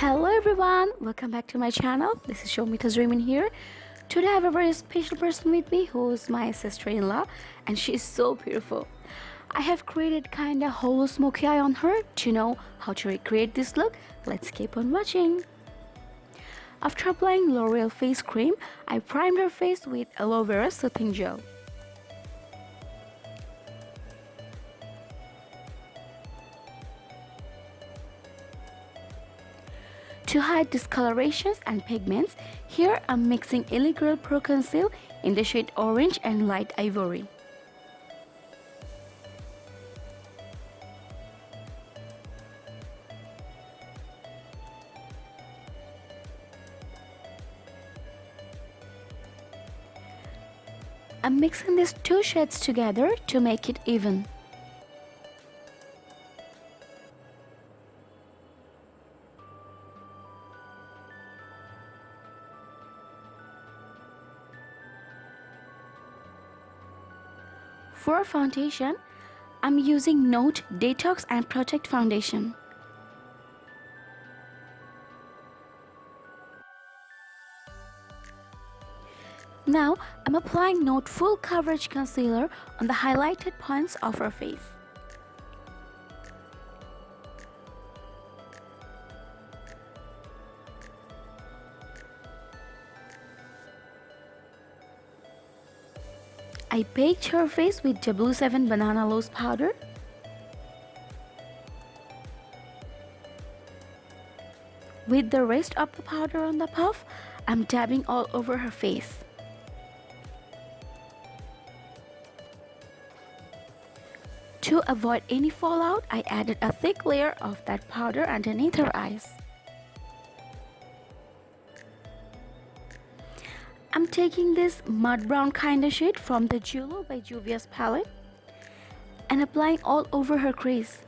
Hello everyone, welcome back to my channel. This is Shoumee Tazrimeen here. Today I have a very special person with me who is my sister-in-law, and she is so beautiful. I have created kinda hollow smoky eye on her. To know how to recreate this look, let's keep on watching. After applying L'Oreal face cream, I primed her face with aloe vera soothing gel. To hide discolorations and pigments, here I'm mixing Illegal Pro Conceal in the shade Orange and Light Ivory. I'm mixing these two shades together to make it even. For foundation, I'm using Nude Detox and Protect foundation. Now, I'm applying Nude Full Coverage Concealer on the highlighted points of her face. I baked her face with W7 Banana Loose powder. With the rest of the powder on the puff, I'm dabbing all over her face. To avoid any fallout, I added a thick layer of that powder underneath her eyes. I'm taking this mud brown kind of shade from the ZULU by Juvia's palette and applying all over her crease.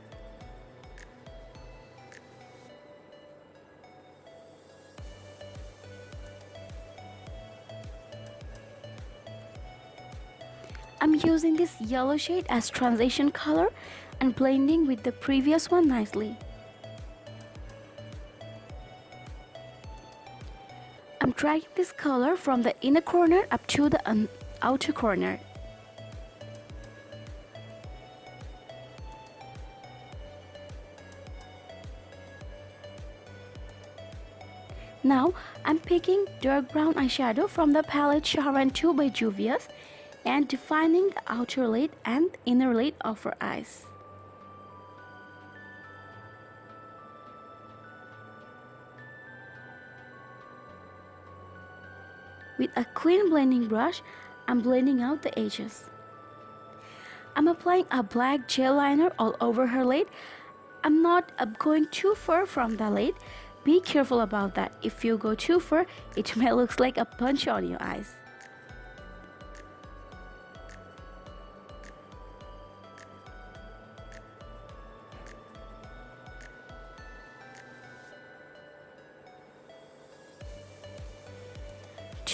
I'm using this yellow shade as transition color and blending with the previous one nicely. I'm dragging this color from the inner corner up to the outer corner. Now I'm picking dark brown eyeshadow from the palette SHAHARAN 2 by Juvia's and defining the outer lid and inner lid of her eyes. With a clean blending brush, I'm blending out the edges. I'm applying a black gel liner all over her lid. I'm not going too far from the lid. Be careful about that. If you go too far, it may look like a punch on your eyes.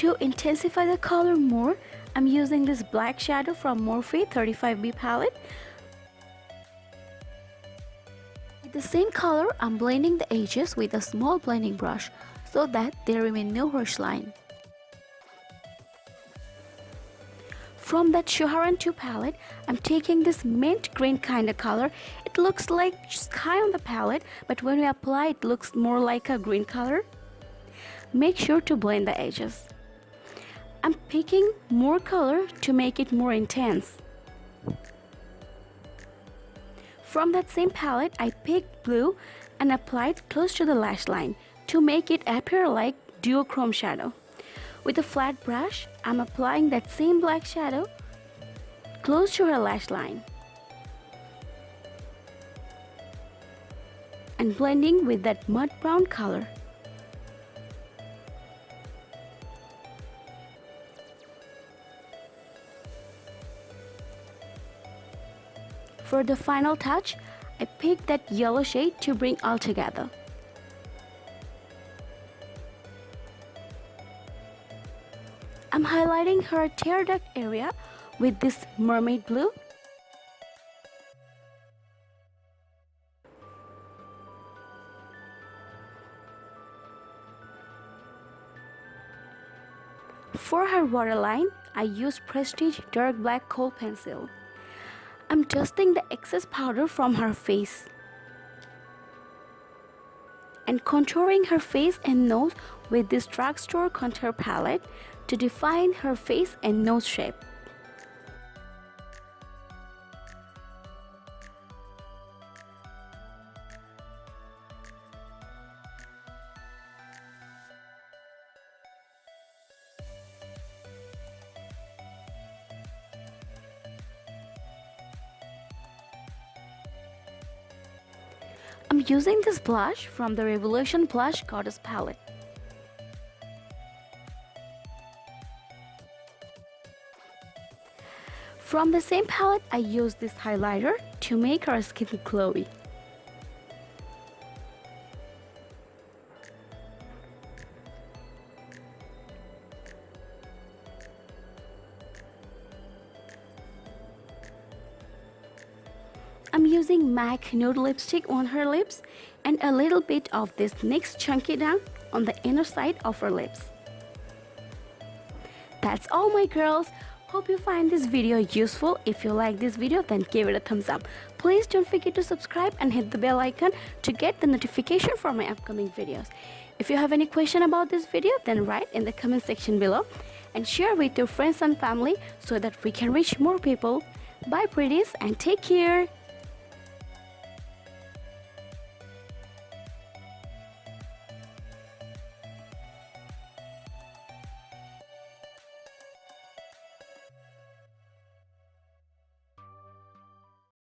To intensify the color more, I'm using this black shadow from Morphe 35B palette. With the same color, I'm blending the edges with a small blending brush so that there remain no harsh line. From that SHAHARAN 2 palette, I'm taking this mint green kind of color. It looks like sky on the palette, but when we apply it looks more like a green color. Make sure to blend the edges. I'm picking more color to make it more intense. From that same palette, I picked blue and applied close to the lash line to make it appear like duochrome shadow. With a flat brush, I'm applying that same black shadow close to her lash line and blending with that mud brown color. For the final touch, I picked that yellow shade to bring all together. I'm highlighting her tear duct area with this mermaid blue. For her waterline, I use Prestige Dark Black Kohl Pencil. I'm dusting the excess powder from her face and contouring her face and nose with this drugstore contour palette to define her face and nose shape. I'm using this blush from the Revolution Blush Goddess palette. From the same palette, I use this highlighter to make our skin glowy. I'm using Matte Nude lipstick on her lips and a little bit of this NYX Chunky Down on the inner side of her lips. That's all, my girls. Hope you find this video useful. If you like this video, then give it a thumbs up. Please don't forget to subscribe and hit the bell icon to get the notification for my upcoming videos. If you have any question about this video, then write in the comment section below and share with your friends and family so that we can reach more people. Bye pretties and take care.